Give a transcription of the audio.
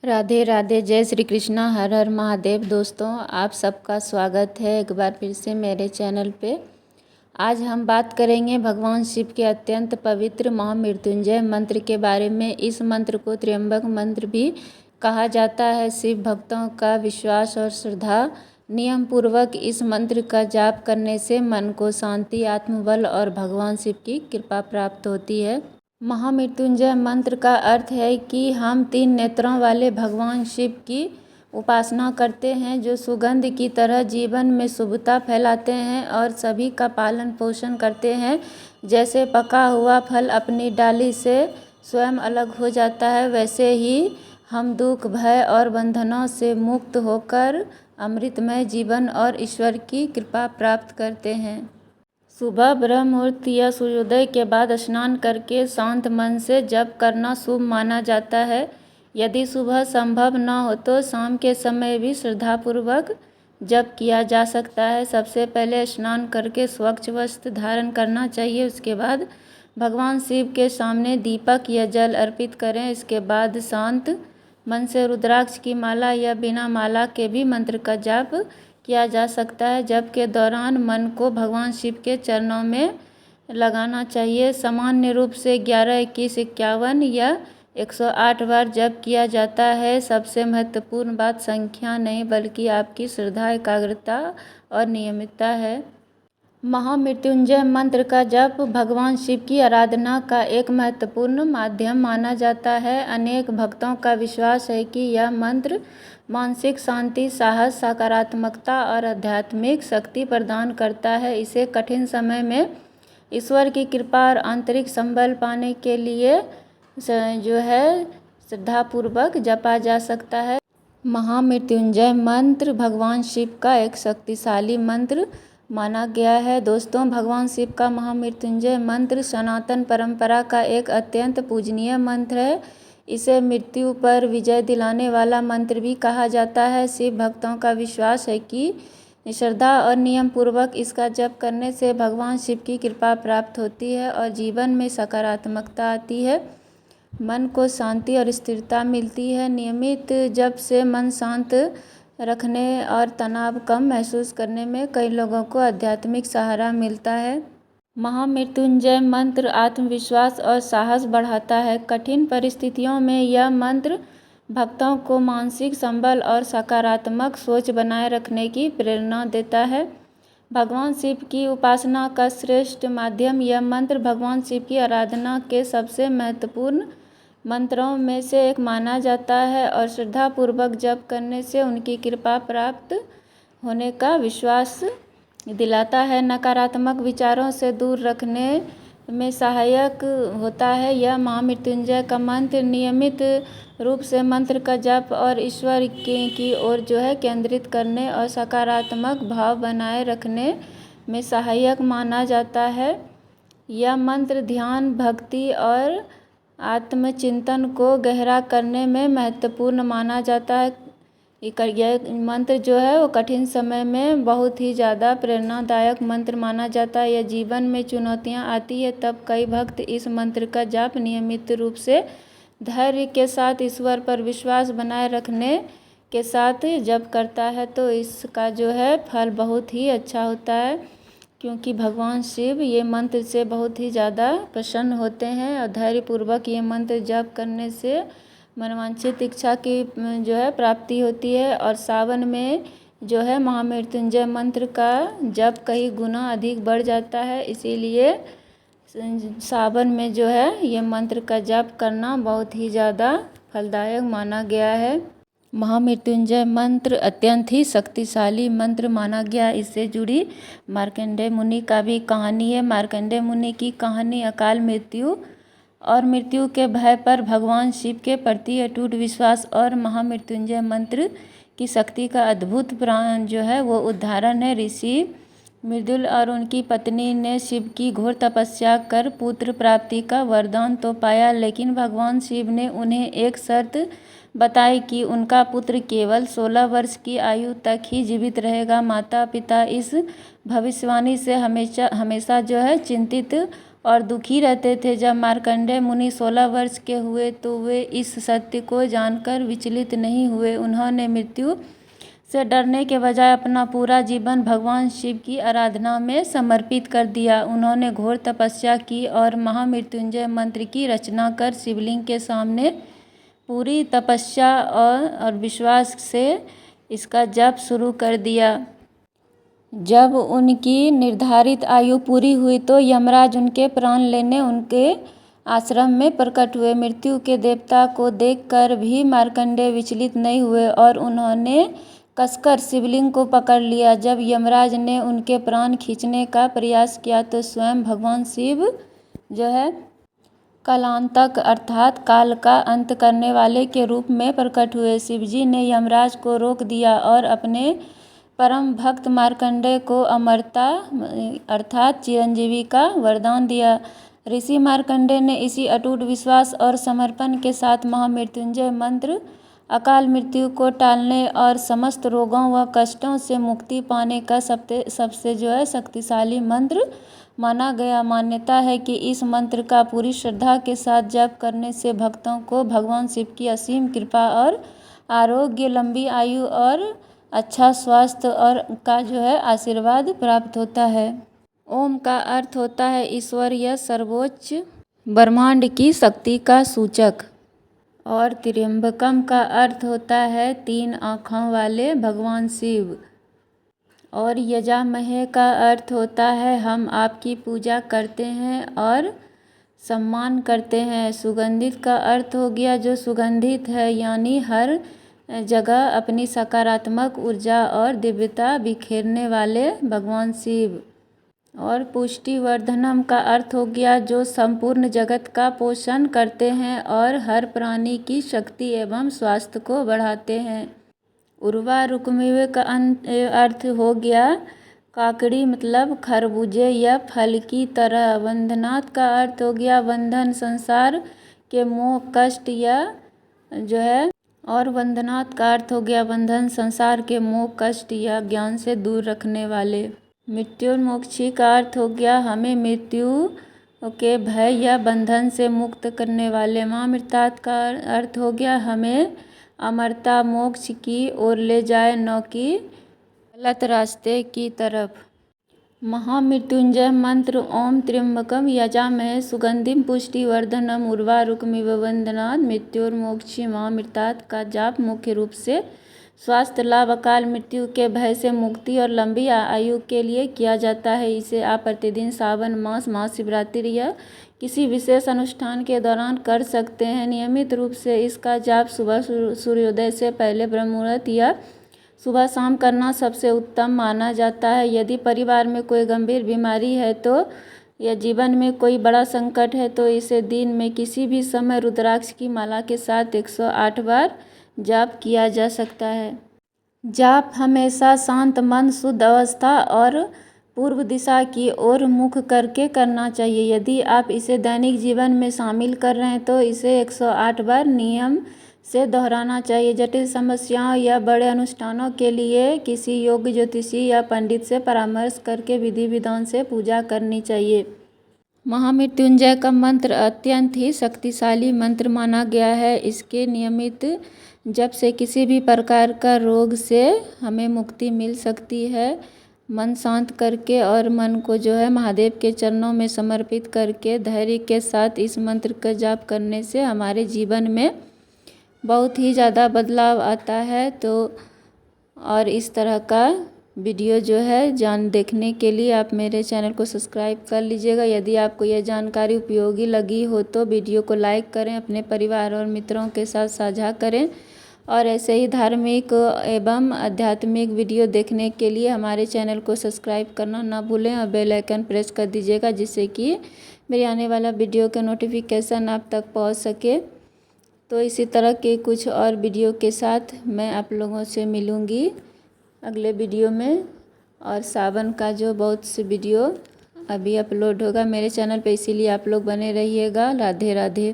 राधे राधे, जय श्री कृष्णा, हर हर महादेव। दोस्तों, आप सबका स्वागत है एक बार फिर से मेरे चैनल पे। आज हम बात करेंगे भगवान शिव के अत्यंत पवित्र महामृत्युंजय मंत्र के बारे में। इस मंत्र को त्र्यंबक मंत्र भी कहा जाता है। शिव भक्तों का विश्वास और श्रद्धा नियम पूर्वक इस मंत्र का जाप करने से मन को शांति, आत्मबल और भगवान शिव की कृपा प्राप्त होती है। महामृत्युंजय मंत्र का अर्थ है कि हम 3 नेत्रों वाले भगवान शिव की उपासना करते हैं, जो सुगंध की तरह जीवन में शुभता फैलाते हैं और सभी का पालन पोषण करते हैं। जैसे पका हुआ फल अपनी डाली से स्वयं अलग हो जाता है, वैसे ही हम दुख, भय और बंधनों से मुक्त होकर अमृतमय जीवन और ईश्वर की कृपा प्राप्त करते हैं। सुबह ब्रह्म मुहूर्त या सूर्योदय के बाद स्नान करके शांत मन से जप करना शुभ माना जाता है। यदि सुबह संभव न हो तो शाम के समय भी श्रद्धापूर्वक जप किया जा सकता है। सबसे पहले स्नान करके स्वच्छ वस्त्र धारण करना चाहिए। उसके बाद भगवान शिव के सामने दीपक या जल अर्पित करें। इसके बाद शांत मन से रुद्राक्ष की माला या बिना माला के भी मंत्र का जाप किया जा सकता है। जप के दौरान मन को भगवान शिव के चरणों में लगाना चाहिए। सामान्य रूप से 11, 21, 51 या 108 बार जप किया जाता है। सबसे महत्वपूर्ण बात संख्या नहीं बल्कि आपकी श्रद्धा, एकाग्रता और नियमितता है। महामृत्युंजय मंत्र का जप भगवान शिव की आराधना का एक महत्वपूर्ण माध्यम माना जाता है। अनेक भक्तों का विश्वास है कि यह मंत्र मानसिक शांति, साहस, सकारात्मकता और आध्यात्मिक शक्ति प्रदान करता है। इसे कठिन समय में ईश्वर की कृपा और आंतरिक संबल पाने के लिए जो है श्रद्धापूर्वक जपा जा सकता है। महामृत्युंजय मंत्र भगवान शिव का एक शक्तिशाली मंत्र माना गया है। दोस्तों, भगवान शिव का महामृत्युंजय मंत्र सनातन परंपरा का एक अत्यंत पूजनीय मंत्र है। इसे मृत्यु पर विजय दिलाने वाला मंत्र भी कहा जाता है। शिव भक्तों का विश्वास है कि श्रद्धा और नियम पूर्वक इसका जप करने से भगवान शिव की कृपा प्राप्त होती है और जीवन में सकारात्मकता आती है। मन को शांति और स्थिरता मिलती है। नियमित जप से मन शांत रखने और तनाव कम महसूस करने में कई लोगों को आध्यात्मिक सहारा मिलता है। महामृत्युंजय मंत्र आत्मविश्वास और साहस बढ़ाता है। कठिन परिस्थितियों में यह मंत्र भक्तों को मानसिक संबल और सकारात्मक सोच बनाए रखने की प्रेरणा देता है। भगवान शिव की उपासना का श्रेष्ठ माध्यम यह मंत्र भगवान शिव की आराधना के सबसे महत्वपूर्ण मंत्रों में से एक माना जाता है और श्रद्धापूर्वक जप करने से उनकी कृपा प्राप्त होने का विश्वास दिलाता है। नकारात्मक विचारों से दूर रखने में सहायक होता है। यह महामृत्युंजय का मंत्र नियमित रूप से मंत्र का जप और ईश्वर की ओर केंद्रित करने और सकारात्मक भाव बनाए रखने में सहायक माना जाता है। यह मंत्र ध्यान, भक्ति और आत्मचिंतन को गहरा करने में महत्वपूर्ण माना जाता है। यह मंत्र वो कठिन समय में बहुत ही ज़्यादा प्रेरणादायक मंत्र माना जाता है। यह जीवन में चुनौतियां आती है तब कई भक्त इस मंत्र का जाप नियमित रूप से धैर्य के साथ ईश्वर पर विश्वास बनाए रखने के साथ जप करता है तो इसका फल बहुत ही अच्छा होता है, क्योंकि भगवान शिव ये मंत्र से बहुत ही ज़्यादा प्रसन्न होते हैं और धैर्यपूर्वक ये मंत्र जप करने से मनवांछित इच्छा की प्राप्ति होती है। और सावन में महामृत्युंजय मंत्र का जप कई गुना अधिक बढ़ जाता है। इसीलिए सावन में ये मंत्र का जप करना बहुत ही ज़्यादा फलदायक माना गया है। महामृत्युंजय मंत्र अत्यंत ही शक्तिशाली मंत्र माना गया। इससे जुड़ी मार्कंडेय मुनि का भी कहानी है। मार्कंडेय मुनि की कहानी अकाल मृत्यु और मृत्यु के भय पर भगवान शिव के प्रति अटूट विश्वास और महामृत्युंजय मंत्र की शक्ति का अद्भुत वो उदाहरण है। ऋषि मृदुल और उनकी पत्नी ने शिव की घोर तपस्या कर पुत्र प्राप्ति का वरदान तो पाया, लेकिन भगवान शिव ने उन्हें एक शर्त बताई कि उनका पुत्र केवल 16 वर्ष की आयु तक ही जीवित रहेगा। माता पिता इस भविष्यवाणी से हमेशा चिंतित और दुखी रहते थे। जब मार्कंडेय मुनि 16 वर्ष के हुए तो वे इस सत्य को जानकर विचलित नहीं हुए। उन्होंने मृत्यु से डरने के बजाय अपना पूरा जीवन भगवान शिव की आराधना में समर्पित कर दिया। उन्होंने घोर तपस्या की और महामृत्युंजय मंत्र की रचना कर शिवलिंग के सामने पूरी तपस्या और विश्वास से इसका जप शुरू कर दिया। जब उनकी निर्धारित आयु पूरी हुई तो यमराज उनके प्राण लेने उनके आश्रम में प्रकट हुए। मृत्यु के देवता को देखकर भी मार्कंडेय विचलित नहीं हुए और उन्होंने कसकर शिवलिंग को पकड़ लिया। जब यमराज ने उनके प्राण खींचने का प्रयास किया तो स्वयं भगवान शिव जो है कालांतक अर्थात काल का अंत करने वाले के रूप में प्रकट हुए। शिवजी ने यमराज को रोक दिया और अपने परम भक्त मार्कंडेय को अमरता अर्थात चिरंजीवी का वरदान दिया। ऋषि मार्कंडेय ने इसी अटूट विश्वास और समर्पण के साथ महामृत्युंजय मंत्र अकाल मृत्यु को टालने और समस्त रोगों व कष्टों से मुक्ति पाने का सबसे जो है शक्तिशाली मंत्र माना गया। मान्यता है कि इस मंत्र का पूरी श्रद्धा के साथ जप करने से भक्तों को भगवान शिव की असीम कृपा और आरोग्य, लंबी आयु और अच्छा स्वास्थ्य और का जो है आशीर्वाद प्राप्त होता है। ओम का अर्थ होता है ईश्वर या सर्वोच्च ब्रह्मांड की शक्ति का सूचक और त्र्यंबकम का अर्थ होता है 3 आँखों वाले भगवान शिव और यजामहे का अर्थ होता है हम आपकी पूजा करते हैं और सम्मान करते हैं। सुगंधित का अर्थ हो गया जो सुगंधित है यानी हर जगह अपनी सकारात्मक ऊर्जा और दिव्यता बिखेरने वाले भगवान शिव। और पुष्टिवर्धनम का अर्थ हो गया जो संपूर्ण जगत का पोषण करते हैं और हर प्राणी की शक्ति एवं स्वास्थ्य को बढ़ाते हैं। उर्वा रुक्मिवे का अर्थ हो गया काकड़ी मतलब खरबूजे या फल की तरह। वंदनाथ का अर्थ हो गया बंधन, संसार के मोह, कष्ट या जो है और वंदनाथ का अर्थ हो गया बंधन, संसार के मोह, कष्ट या ज्ञान से दूर रखने वाले। मृत्युर्मोक्षी का अर्थ हो गया हमें मृत्यु के भय या बंधन से मुक्त करने वाले। महामृतात का अर्थ हो गया हमें अमरता, मोक्ष की ओर ले जाए, न कि गलत रास्ते की तरफ। महामृत्युंजय मंत्र ओम त्र्यंबकम यजामहे सुगंधिम पुष्टिवर्धनम उर्वारुकमिव वंदनात् मृत्युर्मोक्षी। महामृतात का जाप मुख्य रूप से स्वास्थ्य लाभ, अकाल मृत्यु के भय से मुक्ति और लंबी आयु के लिए किया जाता है। इसे आप प्रतिदिन सावन मास, महाशिवरात्रि या किसी विशेष अनुष्ठान के दौरान कर सकते हैं। नियमित रूप से इसका जाप सुबह सूर्योदय से पहले ब्रह्म मुहूर्त या सुबह शाम करना सबसे उत्तम माना जाता है। यदि परिवार में कोई गंभीर बीमारी है तो या जीवन में कोई बड़ा संकट है तो इसे दिन में किसी भी समय रुद्राक्ष की माला के साथ 108 बार जाप किया जा सकता है। जाप हमेशा शांत मन, शुद्ध अवस्था और पूर्व दिशा की ओर मुख करके करना चाहिए। यदि आप इसे दैनिक जीवन में शामिल कर रहे हैं तो इसे 108 बार नियम से दोहराना चाहिए। जटिल समस्याओं या बड़े अनुष्ठानों के लिए किसी योग्य ज्योतिषी या पंडित से परामर्श करके विधि विधान से पूजा करनी चाहिए। महामृत्युंजय का मंत्र अत्यंत ही शक्तिशाली मंत्र माना गया है। इसके नियमित जप से किसी भी प्रकार का रोग से हमें मुक्ति मिल सकती है। मन शांत करके और मन को जो है महादेव के चरणों में समर्पित करके धैर्य के साथ इस मंत्र का जाप करने से हमारे जीवन में बहुत ही ज़्यादा बदलाव आता है। तो और इस तरह का वीडियो जो है देखने के लिए आप मेरे चैनल को सब्सक्राइब कर लीजिएगा। यदि आपको यह जानकारी उपयोगी लगी हो तो वीडियो को लाइक करें, अपने परिवार और मित्रों के साथ साझा करें और ऐसे ही धार्मिक एवं आध्यात्मिक वीडियो देखने के लिए हमारे चैनल को सब्सक्राइब करना ना भूलें और बेल आइकन प्रेस कर दीजिएगा जिससे कि मेरे आने वाला वीडियो का नोटिफिकेशन आप तक पहुंच सके। तो इसी तरह के कुछ और वीडियो के साथ मैं आप लोगों से मिलूँगी अगले वीडियो में। और सावन का जो बहुत से वीडियो अभी अपलोड होगा मेरे चैनल पे, इसीलिए आप लोग बने रहिएगा। राधे राधे।